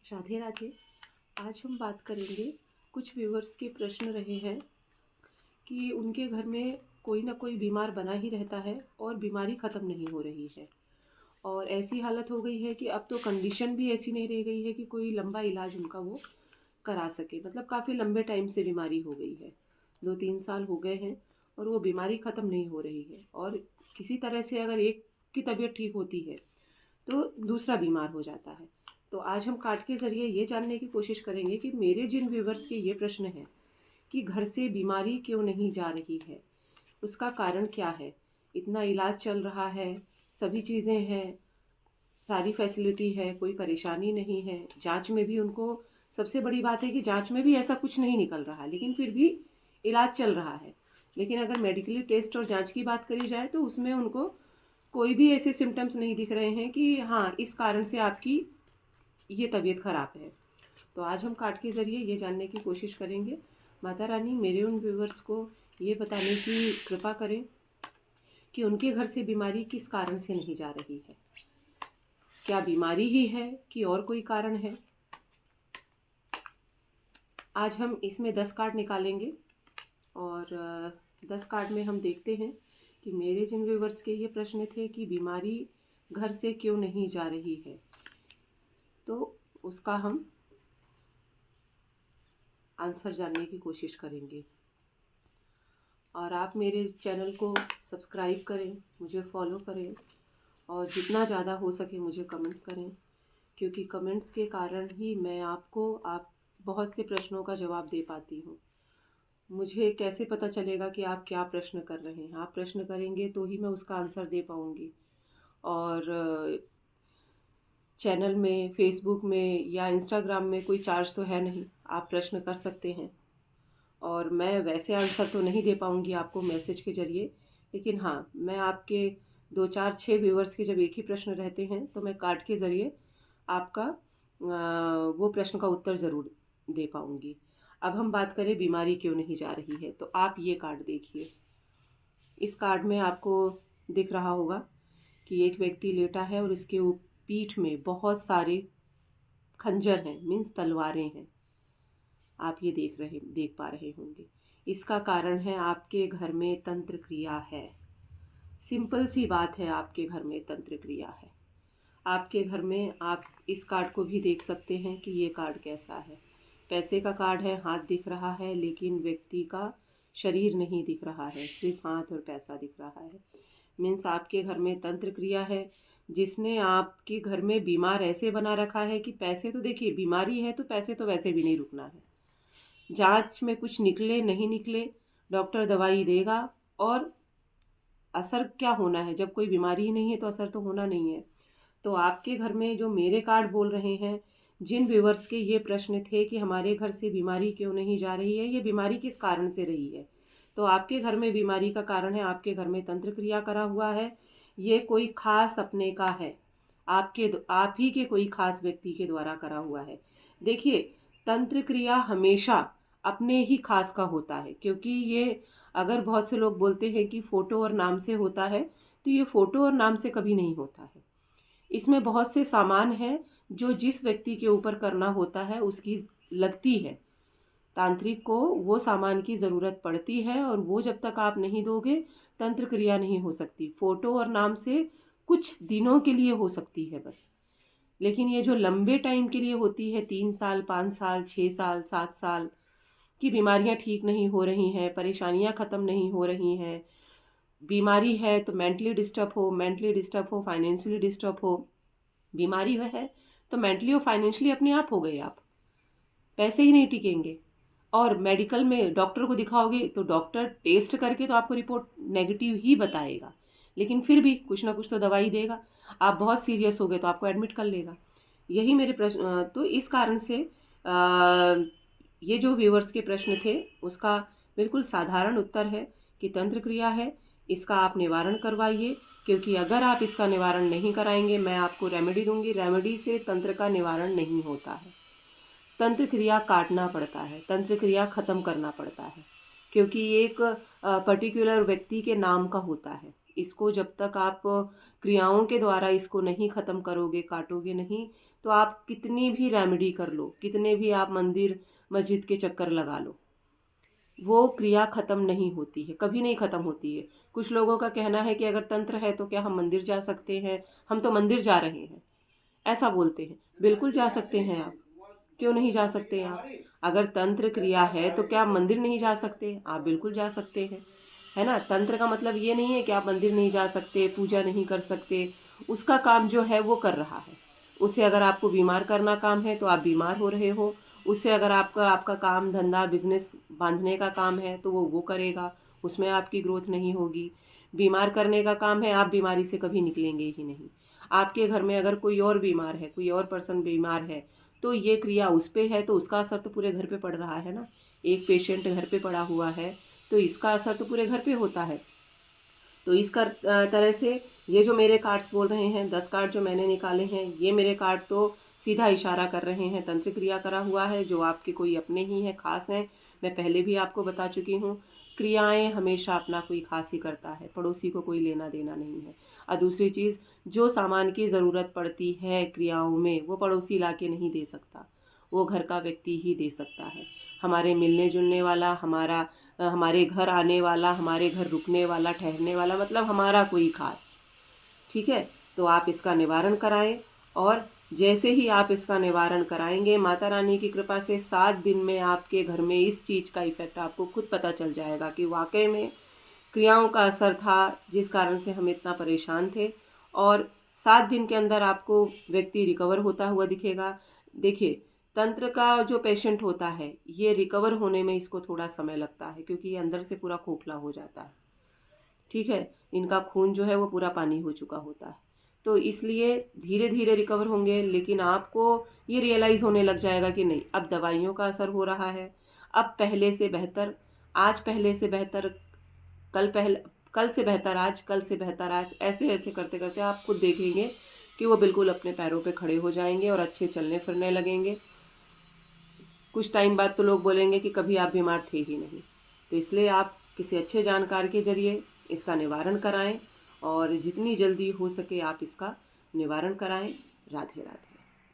राधे राधे। आज हम बात करेंगे, कुछ व्यूवर्स के प्रश्न रहे हैं कि उनके घर में कोई ना कोई बीमार बना ही रहता है और बीमारी ख़त्म नहीं हो रही है। और ऐसी हालत हो गई है कि अब तो कंडीशन भी ऐसी नहीं रह गई है कि कोई लंबा इलाज उनका वो करा सके। मतलब काफ़ी लंबे टाइम से बीमारी हो गई है, 2-3 साल हो गए हैं और वो बीमारी ख़त्म नहीं हो रही है। और किसी तरह से अगर एक की तबीयत ठीक होती है तो दूसरा बीमार हो जाता है। तो आज हम कार्ड के ज़रिए ये जानने की कोशिश करेंगे कि मेरे जिन व्यूवर्स के ये प्रश्न हैं कि घर से बीमारी क्यों नहीं जा रही है, उसका कारण क्या है। इतना इलाज चल रहा है, सभी चीज़ें हैं, सारी फैसिलिटी है, कोई परेशानी नहीं है। जांच में भी उनको, सबसे बड़ी बात है कि जांच में भी ऐसा कुछ नहीं निकल रहा, लेकिन फिर भी इलाज चल रहा है। लेकिन अगर मेडिकली टेस्ट और जांच की बात करी जाए तो उसमें उनको कोई भी ऐसे सिम्टम्स नहीं दिख रहे हैं कि हाँ, इस कारण से आपकी ये तबीयत ख़राब है। तो आज हम कार्ड के ज़रिए ये जानने की कोशिश करेंगे। माता रानी मेरे उन व्यूवर्स को ये बताने की कृपा करें कि उनके घर से बीमारी किस कारण से नहीं जा रही है। क्या बीमारी ही है कि और कोई कारण है। आज हम इसमें 10 कार्ड निकालेंगे और 10 कार्ड में हम देखते हैं कि मेरे जिन व्यूवर्स के ये प्रश्न थे कि बीमारी घर से क्यों नहीं जा रही है, तो उसका हम आंसर जानने की कोशिश करेंगे। और आप मेरे चैनल को सब्सक्राइब करें, मुझे फॉलो करें और जितना ज़्यादा हो सके मुझे कमेंट्स करें, क्योंकि कमेंट्स के कारण ही मैं आपको आप बहुत से प्रश्नों का जवाब दे पाती हूँ। मुझे कैसे पता चलेगा कि आप क्या प्रश्न कर रहे हैं। आप प्रश्न करेंगे तो ही मैं उसका आंसर दे पाऊँगी। और चैनल में, फेसबुक में या इंस्टाग्राम में कोई चार्ज तो है नहीं, आप प्रश्न कर सकते हैं। और मैं वैसे आंसर तो नहीं दे पाऊँगी आपको मैसेज के ज़रिए, लेकिन हाँ, मैं आपके 2 4 6 व्यूवर्स के जब एक ही प्रश्न रहते हैं तो मैं कार्ड के ज़रिए आपका वो प्रश्न का उत्तर ज़रूर दे पाऊँगी। अब हम बात करें बीमारी क्यों नहीं जा रही है, तो आप ये कार्ड देखिए। इस कार्ड में आपको दिख रहा होगा कि एक व्यक्ति लेटा है और इसके पीठ में बहुत सारे खंजर हैं, मीन्स तलवारें हैं। आप ये देख पा रहे होंगे। इसका कारण है आपके घर में तंत्र क्रिया है। सिंपल सी बात है, आपके घर में तंत्र क्रिया है। आपके घर में आप इस कार्ड को भी देख सकते हैं कि ये कार्ड कैसा है। पैसे का कार्ड है, हाथ दिख रहा है लेकिन व्यक्ति का शरीर नहीं दिख रहा है, सिर्फ हाथ और पैसा दिख रहा है। मीन्स आपके घर में तंत्र क्रिया है जिसने आपके घर में बीमार ऐसे बना रखा है कि पैसे तो, देखिए बीमारी है तो पैसे तो वैसे भी नहीं रुकना है। जांच में कुछ निकले नहीं निकले, डॉक्टर दवाई देगा और असर क्या होना है। जब कोई बीमारी ही नहीं है तो असर तो होना नहीं है। तो आपके घर में जो मेरे कार्ड बोल रहे हैं, जिन व्यूवर्स के ये प्रश्न थे कि हमारे घर से बीमारी क्यों नहीं जा रही है, ये बीमारी किस कारण से रही है, तो आपके घर में बीमारी का कारण है आपके घर में तंत्र क्रिया करा हुआ है। ये कोई खास अपने का है, आप ही के कोई खास व्यक्ति के द्वारा करा हुआ है। देखिए, तंत्र क्रिया हमेशा अपने ही खास का होता है, क्योंकि ये, अगर बहुत से लोग बोलते हैं कि फ़ोटो और नाम से होता है, तो ये फ़ोटो और नाम से कभी नहीं होता है। इसमें बहुत से सामान हैं जो जिस व्यक्ति के ऊपर करना होता है उसकी लगती है। तांत्रिक को वो सामान की ज़रूरत पड़ती है और वो जब तक आप नहीं दोगे तंत्र क्रिया नहीं हो सकती। फ़ोटो और नाम से कुछ दिनों के लिए हो सकती है बस, लेकिन ये जो लंबे टाइम के लिए होती है, 3 साल 5 साल 6 साल 7 साल की बीमारियां ठीक नहीं हो रही हैं, परेशानियां ख़त्म नहीं हो रही हैं, बीमारी है तो मेंटली डिस्टर्ब हो, फाइनेंशियली डिस्टर्ब हो। बीमारी है तो मेंटली और फाइनेंशियली अपने आप हो गए आप, पैसे ही नहीं टिकेंगे। और मेडिकल में डॉक्टर को दिखाओगे तो डॉक्टर टेस्ट करके तो आपको रिपोर्ट नेगेटिव ही बताएगा, लेकिन फिर भी कुछ ना कुछ तो दवाई देगा। आप बहुत सीरियस हो गए तो आपको एडमिट कर लेगा। यही मेरे प्रश्न, तो इस कारण से ये जो व्यूवर्स के प्रश्न थे उसका बिल्कुल साधारण उत्तर है कि तंत्र क्रिया है, इसका आप निवारण करवाइए। क्योंकि अगर आप इसका निवारण नहीं कराएंगे, मैं आपको रेमेडी दूंगी, रेमेडी से तंत्र का निवारण नहीं होता है। तंत्र क्रिया काटना पड़ता है, तंत्र क्रिया ख़त्म करना पड़ता है, क्योंकि ये एक पर्टिकुलर व्यक्ति के नाम का होता है। इसको जब तक आप क्रियाओं के द्वारा इसको नहीं ख़त्म करोगे, काटोगे नहीं, तो आप कितनी भी रेमेडी कर लो, कितने भी आप मंदिर मस्जिद के चक्कर लगा लो, वो क्रिया ख़त्म नहीं होती है, कभी नहीं ख़त्म होती है। कुछ लोगों का कहना है कि अगर तंत्र है तो क्या हम मंदिर जा सकते हैं, हम तो मंदिर जा रहे हैं, ऐसा बोलते हैं। बिल्कुल जा सकते हैं आप, क्यों नहीं जा सकते आप? अगर तंत्र क्रिया है तो क्या आप मंदिर नहीं जा सकते? आप बिल्कुल जा सकते हैं, है ना। तंत्र का मतलब ये नहीं है कि आप मंदिर नहीं जा सकते, पूजा नहीं कर सकते। उसका काम जो है वो कर रहा है। उससे अगर आपको बीमार करना काम है तो आप बीमार हो रहे हो, उससे अगर आपका आपका काम धंधा बिजनेस बांधने का काम है तो वो करेगा, उसमें आपकी ग्रोथ नहीं होगी। बीमार करने का काम है, आप बीमारी से कभी निकलेंगे ही नहीं। आपके घर में अगर कोई और बीमार है, कोई और पर्सन बीमार है, तो ये क्रिया उस पे है तो उसका असर तो पूरे घर पे पड़ रहा है ना। एक पेशेंट घर पे पड़ा हुआ है तो इसका असर तो पूरे घर पे होता है। तो इस तरह से ये जो मेरे कार्ड्स बोल रहे हैं, 10 कार्ड जो मैंने निकाले हैं, ये मेरे कार्ड तो सीधा इशारा कर रहे हैं, तंत्र क्रिया करा हुआ है, जो आपके कोई अपने ही हैं, खास हैं। मैं पहले भी आपको बता चुकी हूँ, क्रियाएं हमेशा अपना कोई खास ही करता है, पड़ोसी को कोई लेना देना नहीं है। और दूसरी चीज़, जो सामान की ज़रूरत पड़ती है क्रियाओं में, वो पड़ोसी ला के नहीं दे सकता, वो घर का व्यक्ति ही दे सकता है। हमारे मिलने जुलने वाला, हमारे घर आने वाला, हमारे घर रुकने वाला, ठहरने वाला, मतलब हमारा कोई खास, ठीक है। तो आप इसका निवारण कराएं, और जैसे ही आप इसका निवारण कराएंगे, माता रानी की कृपा से 7 दिन में आपके घर में इस चीज़ का इफ़ेक्ट आपको खुद पता चल जाएगा कि वाकई में क्रियाओं का असर था जिस कारण से हम इतना परेशान थे। और 7 दिन के अंदर आपको व्यक्ति रिकवर होता हुआ दिखेगा। देखिए, तंत्र का जो पेशेंट होता है, ये रिकवर होने में इसको थोड़ा समय लगता है, क्योंकि ये अंदर से पूरा खोखला हो जाता है, ठीक है। इनका खून जो है वो पूरा पानी हो चुका होता है, तो इसलिए धीरे धीरे रिकवर होंगे। लेकिन आपको ये रियलाइज़ होने लग जाएगा कि नहीं, अब दवाइयों का असर हो रहा है, अब पहले से बेहतर, आज पहले से बेहतर, कल से बेहतर आज, कल से बेहतर आज, ऐसे ऐसे करते करते आप खुद देखेंगे कि वो बिल्कुल अपने पैरों पे खड़े हो जाएंगे और अच्छे चलने फिरने लगेंगे। कुछ टाइम बाद तो लोग बोलेंगे कि कभी आप बीमार थे ही नहीं। तो इसलिए आप किसी अच्छे जानकार के ज़रिए इसका निवारण कराएं, और जितनी जल्दी हो सके आप इसका निवारण कराएं। राधे राधे।